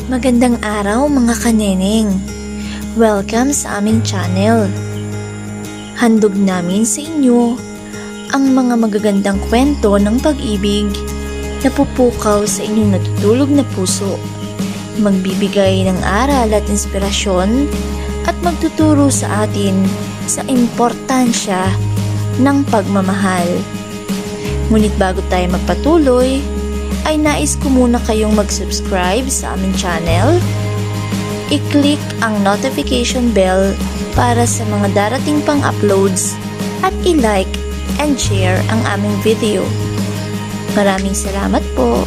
Magandang araw mga kaneneng! Welcome sa aming channel. Handog namin sa inyo ang mga magagandang kwento ng pag-ibig na pupukaw sa inyong natutulog na puso, magbibigay ng aral at inspirasyon at magtuturo sa atin sa importansya ng pagmamahal. Ngunit bago tayo magpatuloy, ay nais ko muna kayong mag-subscribe sa aming channel, i-click ang notification bell para sa mga darating pang uploads at i-like and share ang aming video. Maraming salamat po!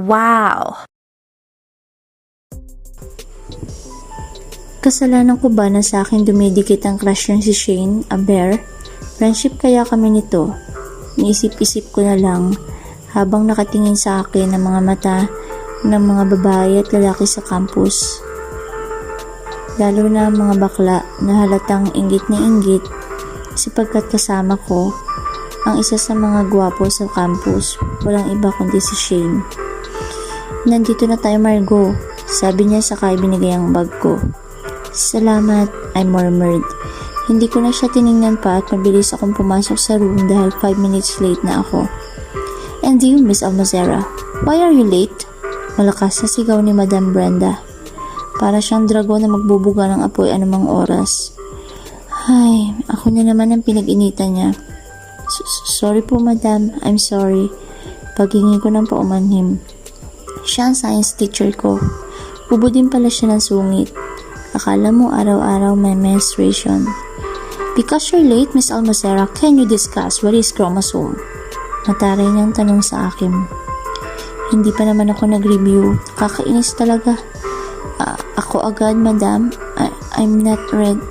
Wow! Kasalanan ko ba na sa akin dumidikit ang crush yung si Shane, a bear? Friendship kaya kami nito? Niisip-isip ko na lang habang nakatingin sa akin ang mga mata ng mga babae at lalaki sa campus. Lalo na ang mga bakla na halatang inggit na inggit sapagkat kasama ko ang isa sa mga gwapo sa campus, walang iba kundi si Shane. Nandito na tayo, Margo, sabi niya saka ibinigay ang bag ko. Salamat, I murmured. Hindi ko na siya tiningnan pa at mabilis akong pumasok sa room dahil 5 minutes late na ako. And you, Miss Almazera, why are you late? Malakas na sigaw ni Madam Brenda. Para siyang dragon na magbubuga ng apoy anumang oras. Ay, ako na naman ang pinag-initan niya. Sorry po, Madam, I'm sorry. Paghingi ko ng paumanhim. Siya ang science teacher ko. Ubo din pala siya ng sungit. Akala mo araw-araw may menstruation. Because you're late, Miss Almazera, can you discuss what is chromosome? Mataray niyang tanong sa akin. Hindi pa naman ako nag-review. Kakainis talaga. Ako agad, Madam. I'm not ready.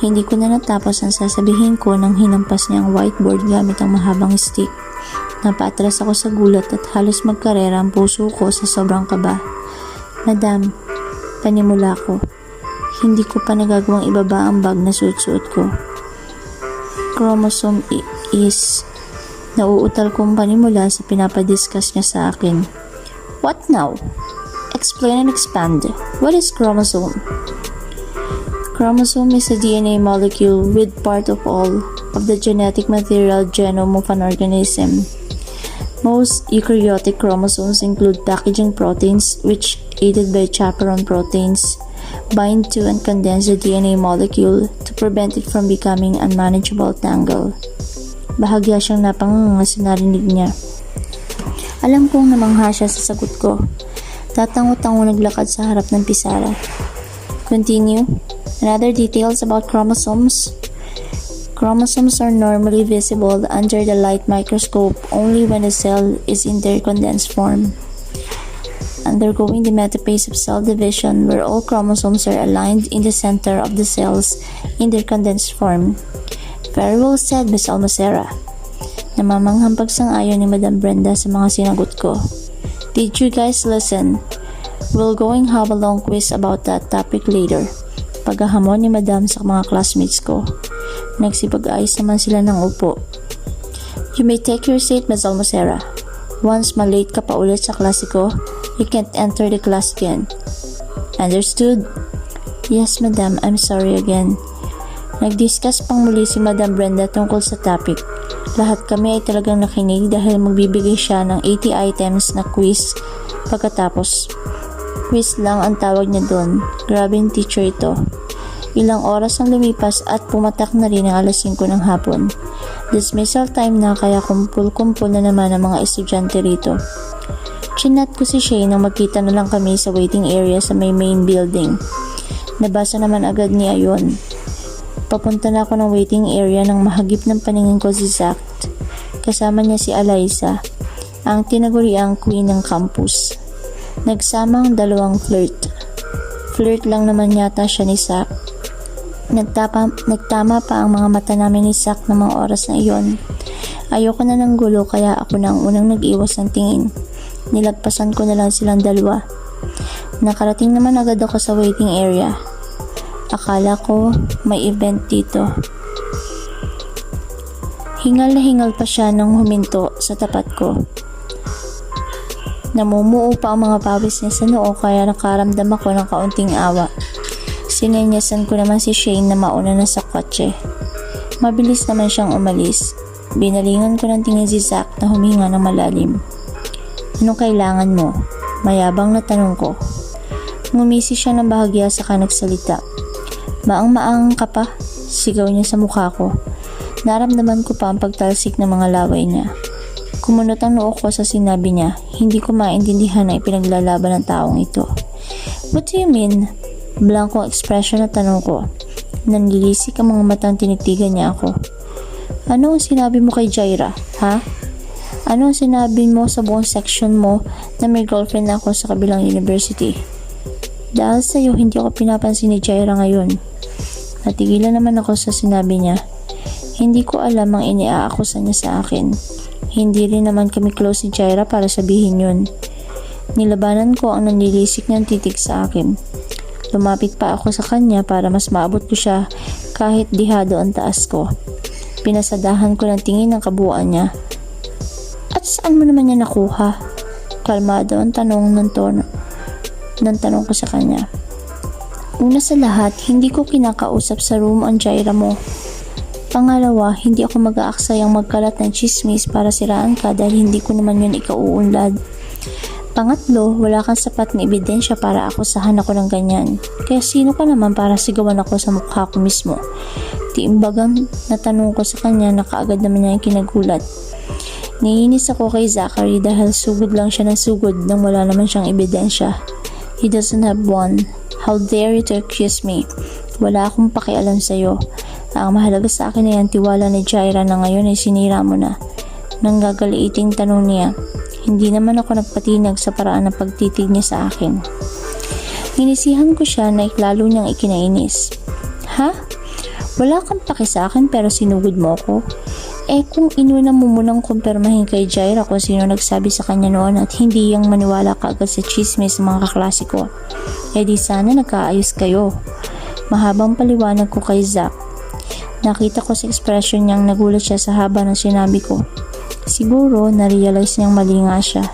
Hindi ko na natapos ang sasabihin ko nang hinampas niya ang whiteboard gamit ang mahabang stick. Napaatras ako sa gulat at halos magkarera ang puso ko sa sobrang kaba. Madam, panimula ko. Hindi ko pa nagagawang ibaba ang bag na suot-suot ko. Chromosome is... Nauutal kong panimula sa pinapadiscuss niya sa akin. What now? Explain and expand. What is chromosome? Chromosome is a DNA molecule with part of all of the genetic material genome of an organism. Most eukaryotic chromosomes include packaging proteins which, aided by chaperone proteins, bind to and condense the DNA molecule to prevent it from becoming unmanageable tangle. Bahagya siyang napanganga sa narinig niya. Alam kong namangha siya sa sagot ko. Tatango-tango naglakad sa harap ng pisara. Continue. Another details about chromosomes. Chromosomes are normally visible under the light microscope only when the cell is in their condensed form, undergoing the metaphase of cell division where all chromosomes are aligned in the center of the cells in their condensed form. Very well said, Miss Almazera. Namamanghang pagsang-ayon ni Madam Brenda sa mga sinagot ko. Did you guys listen? We'll going have a long quiz about that topic later. Paghahamon ni Madam sa mga classmates ko. Nagsipag-ayos naman sila ng upo. You may take your seat, Ms. Almazera. Once malate ka pa ulit sa klase ko, you can't enter the class again. Understood? Yes, Madam. I'm sorry again. Nag-discuss pang muli si Madam Brenda tungkol sa topic. Lahat kami ay talagang nakinig dahil magbibigay siya ng 80 items na quiz pagkatapos. Quiz lang ang tawag niya doon. Grabing teacher ito. Ilang oras ang lumipas at pumatak na rin ang alas 5 ng hapon. Dismissal time na kaya kumpul-kumpul na naman ang mga estudyante rito. Chinat ko si Shane nang magkita na lang kami sa waiting area sa may main building. Nabasa naman agad niya yon. Papunta na ako ng waiting area nang mahagip ng paningin ko si Zach. Kasama niya si Eliza, ang tinaguriang queen ng campus. Nagsama ang dalawang flirt. Flirt lang naman yata siya ni Zach. Nagtama pa ang mga mata namin ni Zach ng mga oras na iyon. Ayoko na ng gulo kaya ako na ang unang nag-iwas ng tingin. Nilagpasan ko na lang silang dalawa. Nakarating naman agad ako sa waiting area. Akala ko may event dito. Hingal na hingal pa siya nang huminto sa tapat ko. Namumuo pa ang mga pawis niya sa noo kaya nakaramdam ako ng kaunting awa. Sinenyasan ko naman si Shane na mauna na sa kotse. Mabilis naman siyang umalis. Binalingan ko ng tingin si Zach na huminga ng malalim. Anong kailangan mo? Mayabang na tanong ko. Ngumisi siya ng bahagya saka nagsalita. Maang-maang ka pa? Sigaw niya sa mukha ko. Naramdaman ko pa ang pagtalsik ng mga laway niya. Kumunot ang noo ko sa sinabi niya. Hindi ko maintindihan na ipinaglalaban ng taong ito. What do you mean? Blankong ekspresyon na tanong ko. Nanlilisik ang mga matang tinitigan niya ako. Ano ang sinabi mo kay Jaira? Ha? Ano ang sinabi mo sa buong section mo na may girlfriend ako sa kabilang university? Dahil sa'yo hindi ako pinapansin ni Jaira ngayon. Natigilan naman ako sa sinabi niya. Hindi ko alam ang iniaakusan niya sa akin. Hindi rin naman kami close si Jaira para sabihin yun. Nilabanan ko ang nanlilisik niyang titig sa akin. Lumapit pa ako sa kanya para mas maabot ko siya kahit dihado ang taas ko. Pinasadahan ko ng tingin ng kabuuan niya. At saan mo naman niya nakuha? Kalmado ang tanong ng tanong ko sa kanya. Una sa lahat, hindi ko kinakausap sa room ang Jaira mo. Pangalawa, hindi ako mag-aaksayang magkalat ng chismis para siraan ka dahil hindi ko naman yun ikauunlad. Pangatlo, wala kang sapat na ebidensya para akusahan ako ng ganyan. Kaya sino ka naman para sigawan ako sa mukha ko mismo? Tiimbagang natanong ko sa kanya na kaagad naman niya yung kinagulat. Naiinis ako kay Zachary dahil sugod lang siya ng sugod nang wala naman siyang ebidensya. He doesn't have one. How dare you to accuse me? Wala akong pakialam sa'yo. Ang mahalaga sa akin ay ang tiwala ni Jaira na ngayon ay sinira mo na. Nang gagaliiting tanong niya, hindi naman ako nagpatinag sa paraan ng pagtitig niya sa akin. Inisihan ko siya na iklalo niyang ikinainis. Ha? Wala kang paki sa akin pero sinugod mo ako? Kung inuna mo munang kumpirmahin kay Jaira kung sino nagsabi sa kanya noon at hindi yang maniwala ka agad sa chismis ng mga kaklase ko, di sana nagkaayos kayo. Mahabang paliwanag ko kay Zach. Nakita ko sa ekspresyon niyang nagulat siya sa haba ng sinabi ko. Siguro na-realize niyang mali nga siya.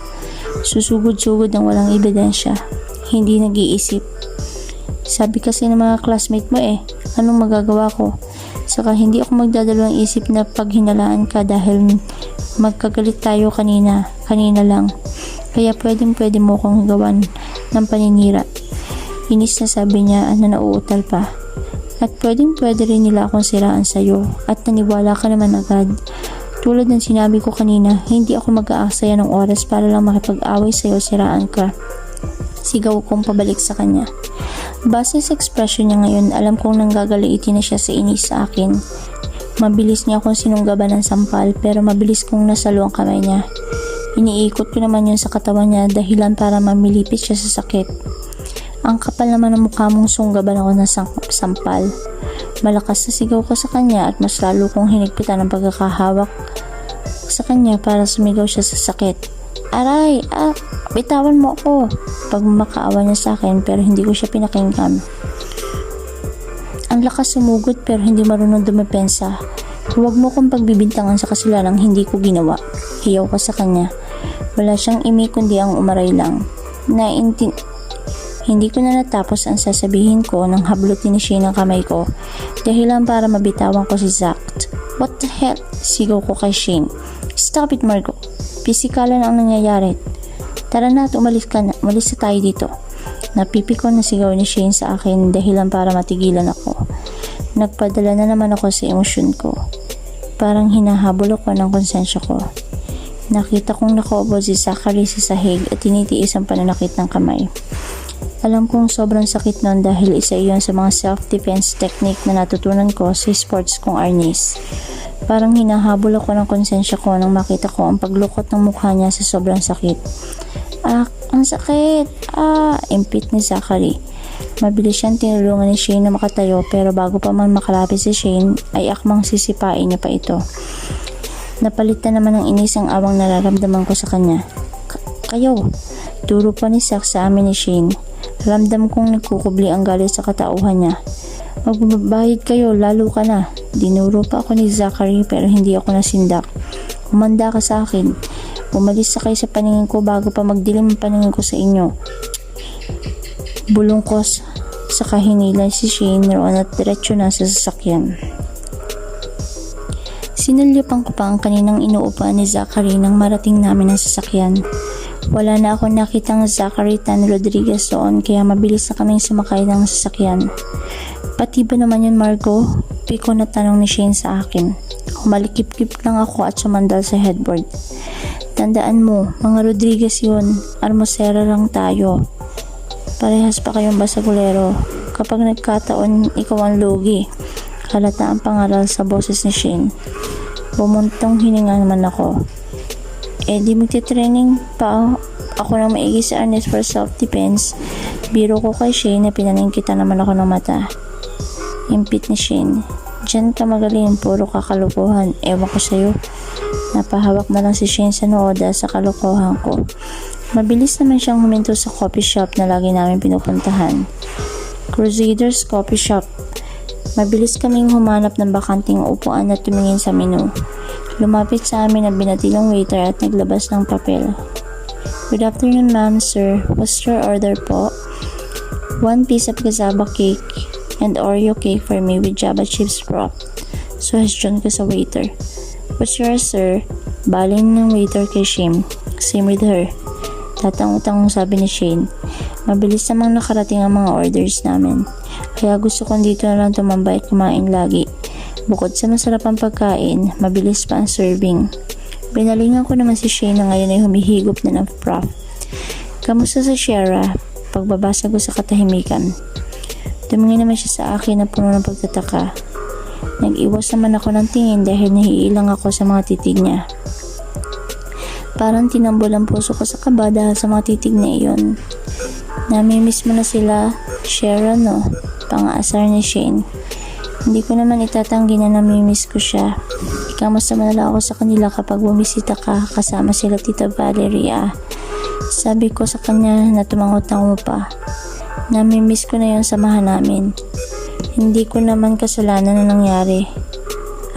Susugod-sugod ng walang ebidensya. Hindi nag-iisip. Sabi kasi ng mga classmate mo anong magagawa ko? Saka hindi ako magdadalawang isip na paghinalaan ka dahil magkagalit tayo kanina lang. Kaya pwede mo kong gawan ng paninira. Inis na sabi niya na nauutal pa. At pwede rin nila akong siraan sa'yo at naniwala ka naman agad. Tulad ng sinabi ko kanina, hindi ako mag-aaksaya ng oras para lang makipag-away sa'yo, siraan ka. Sigaw kong pabalik sa kanya. Base sa ekspresyon niya ngayon, alam kong nanggagaliitin na siya sa inis sa akin. Mabilis niya akong sinunggaban ng sampal pero mabilis kong nasalo ang kamay niya. Iniikot ko naman yun sa katawan niya dahilan para mamilipit siya sa sakit. Ang kapal naman ng mukha mong sunggaban ako ng sampal. Malakas na sigaw ko sa kanya at mas lalo kong hinigpitan ang pagkakahawak sa kanya para sumigaw siya sa sakit. Aray! Bitawan mo ako! Pagmamakaawa niya sa akin pero hindi ko siya pinakinggan. Ang lakas sumugod pero hindi marunong dumepensa. Huwag mo kong pagbibintangan sa kasilanang hindi ko ginawa. Hiyaw ko sa kanya. Wala siyang imi kundi ang umaray lang. Hindi ko na natapos ang sasabihin ko nang hablutin ni Shane ang kamay ko. Dahilan para mabitawan ko si Zach. What the hell? Sigaw ko kay Shane. Stop it, Margo. Pisikalan ang nangyayari. Tara na at umalis na tayo dito. Napipikon na sigaw ni Shane sa akin dahilan para matigilan ako. Nagpadala na naman ako sa emosyon ko. Parang hinahabol ako ng konsensya ko. Nakita kong nakaupo si Zachary sa sahig at tinitiis ang pananakit ng kamay. Alam kong sobrang sakit nun dahil isa iyon sa mga self-defense technique na natutunan ko sa sports kong arnis. Parang hinahabol ako ng konsensya ko nang makita ko ang paglukot ng mukha niya sa sobrang sakit. Ang sakit! Impit ni Zachary. Mabilis siyang tinulungan ni Shane na makatayo pero bago pa man makalapit si Shane ay akmang sisipain niya pa ito. Napalitan naman ng inis ang awang nararamdaman ko sa kanya. Kayo, turo pa ni Zack sa amin ni Shane. Ramdam kong nagkukubli ang galit sa katauhan niya. Magbabayad kayo, lalo ka na. Dinuro pa ako ni Zachary pero hindi ako nasindak. Humanda ka sa akin. Umalis sa kayo sa paningin ko bago pa magdilim ang paningin ko sa inyo. Bulong ko sa kahinilan si Shane roon at diretso na sa sasakyan. Sinulyapan ko pa ang kaninang inuupuan ni Zachary nang marating namin ang sasakyan. Wala na akong nakitang Zachary Tan Rodriguez doon kaya mabilis na kaming sumakay ng sasakyan. Pati ba naman yun, Margo? Piko na tanong ni Shane sa akin. Humalikip-kip lang ako at sumandal sa headboard. Tandaan mo, mga Rodriguez yun. Armosera lang tayo. Parehas pa kayong basagulero. Kapag nagkataon, ikaw ang lugi. Halata ang pangaral sa boses ni Shane. Bumuntong hininga naman ako. Di magti-training pa ako ng maigi sa Ernest for self-defense. Biro ko kay Shane na pinaningkita naman ako ng mata. Impit ni Shane. Diyan ka magaling, puro kakalukuhan. Ewan ko sa'yo. Napahawak na lang si Shane sa nooda sa kalukuhan ko. Mabilis naman siyang huminto sa coffee shop na lagi namin pinupuntahan. Crusaders Coffee Shop. Mabilis kaming humanap ng bakanting upuan at tumingin sa menu. Lumapit sa amin ang binatilong waiter at naglabas ng papel. Good afternoon, ma'am, sir. What's your order po? 1 piece of cassava cake and Oreo cake for me with Java chips prop. Suggestion ko sa waiter. What's yours, sir? Baling ng waiter kay Shane. Same with her. Tatang-utang sabi ni Shane. Mabilis namang nakarating ang mga orders namin. Kaya gusto kong dito na lang tumambay at kumain lagi. Bukod sa masarapang pagkain, mabilis pa ang serving. Binalingan ko naman si Shane na ngayon ay humihigop na ng prof. Kamusta sa Sierra? Pagbabasa ko sa katahimikan. Tumingin naman siya sa akin na puno ng pagtataka. Nag-iwas naman ako ng tingin dahil nahiilang ako sa mga titig niya. Parang tinambol ang puso ko sa kaba dahil sa mga titig na iyon. Namimiss mo na sila, Sharon, no? Pang-aasar ni Shane. Hindi ko naman itatanggi na namimiss ko siya. Ikamusta man lang ako sa kanila kapag bumisita ka kasama sila Tita Valeria. Sabi ko sa kanya na tumangot-tango pa. Namimiss ko na yung samahan namin. Hindi ko naman kasalanan na nangyari.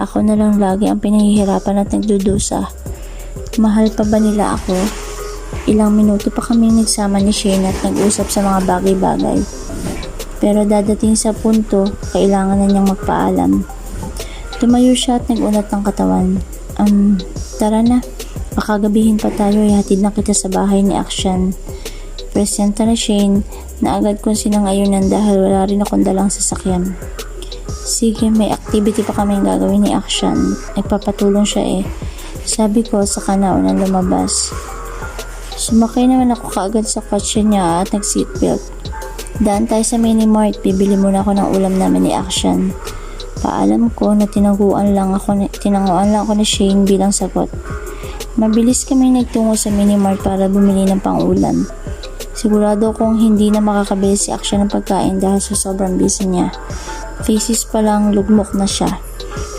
Ako na lang lagi ang pinahihirapan at nagdudusa. Mahal pa ba nila ako? Ilang minuto pa kami nagsama ni Shane at nag-usap sa mga bagay-bagay. Pero dadating sa punto, kailangan na niyang magpaalam. Tumayo siya at nagunat ng katawan. Tara na. Baka gabihin pa tayo, ihatid na kita sa bahay ni Akshan. Presenta na Shane na agad kong sinangayunan dahil wala rin akong dalang sasakyan. Sige, may activity pa kaming gagawin ni Akshan. Nagpapatulong siya eh. Sabi ko sa kanaunang lumabas. Sumakay naman ako kaagad sa kotse niya at nag-seatbelt. Daan tayo sa Minimart, bibili muna ako ng ulam namin ni Akshan. Paalam ko na tinanguan lang ako ni Shane bilang sagot. Mabilis kami nagtungo sa Minimart para bumili ng pang-ulam. Sigurado kong hindi na makakabili si Akshan ng pagkain dahil sa sobrang busy niya. Faces pa lang lugmok na siya.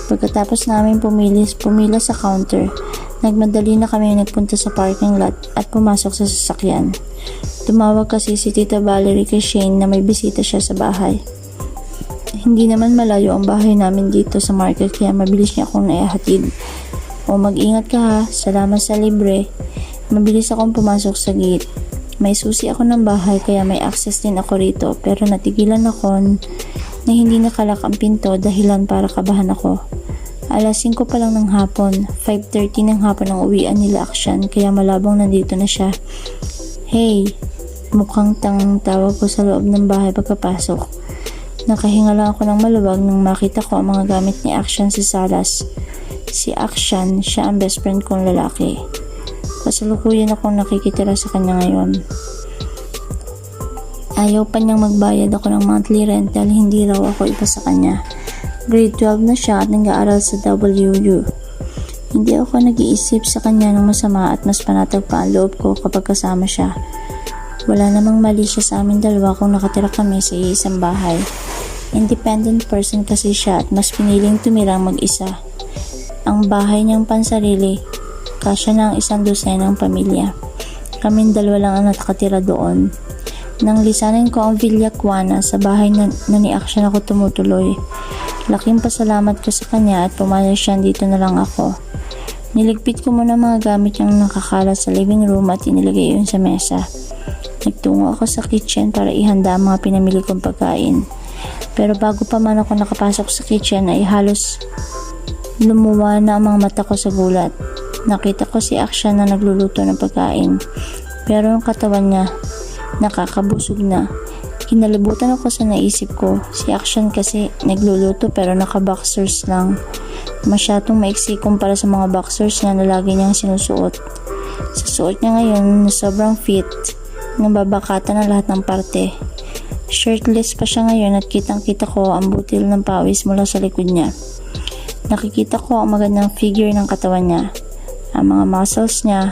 Pagkatapos namin pumila sa counter, nagmadali na kami nagpunta sa parking lot at pumasok sa sasakyan. Tumawag kasi si Tita Valerie kay Shane na may bisita siya sa bahay. Hindi naman malayo ang bahay namin dito sa market kaya mabilis niya akong naihatid. O mag-ingat ka ha, salamat sa libre. Mabilis akong pumasok sa gate. May susi ako ng bahay kaya may access din ako rito pero natigilan ako na hindi nakalak ang pinto dahilan para kabahan ako. Alas 5 pa lang ng hapon, 5:30 ng hapon ang uwian nila Akshan kaya malabong nandito na siya. Hey! Mukhang tawag ko sa loob ng bahay pagkapasok. Nakahinga lang ako ng maluwag nang makita ko ang mga gamit ni Akshan sa salas. Si Akshan, siya ang best friend kong lalaki. Kasalukuyan akong nakikitira sa kanya ngayon. Ayaw pa niyang magbayad ako ng monthly rent dahil hindi raw ako iba sa kanya. Grade 12 na siya at nag-aaral sa WU. Hindi ako nag-iisip sa kanya ng masama at mas panatag pa ang loob ko kapag kasama siya. Wala namang mali siya sa amin dalawa kung nakatira kami sa isang bahay. Independent person kasi siya at mas piniling tumirang mag-isa. ang bahay niyang pansarili, kasya na ang 100 ng pamilya. Kaming dalawa lang ang nakatira doon. Nang lisanin ko ang Villa Quana, sa bahay na ni Aksyon ako tumutuloy. Laking pasalamat ko sa kanya at pumayag siya, dito na lang ako. Niligpit ko muna mga gamit niyang nakakalat sa living room at inilagay yun sa mesa. Nagtungo ako sa kitchen para ihanda ang mga pinamili kong pagkain. Pero bago pa man ako nakapasok sa kitchen ay halos lumuwa na ang mga mata ko sa gulat. Nakita ko si Aksyon na nagluluto ng pagkain. Pero ang katawan niya, nakakabusog na. Kinalibutan ako sa naisip ko. Si Aksyon kasi nagluluto pero naka-boxers lang. Masyadong maiksi kumpara sa mga boxers na lagi niyang sinusuot. Sa suot niya ngayon na sobrang fit, nababakata na lahat ng parte. Shirtless pa siya ngayon at kitang-kita ko ang butil ng pawis mula sa likod niya. Nakikita ko ang magandang figure ng katawan niya. Ang mga muscles niya,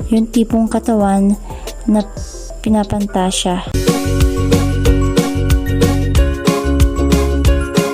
yung tipong katawan na pinapantasya.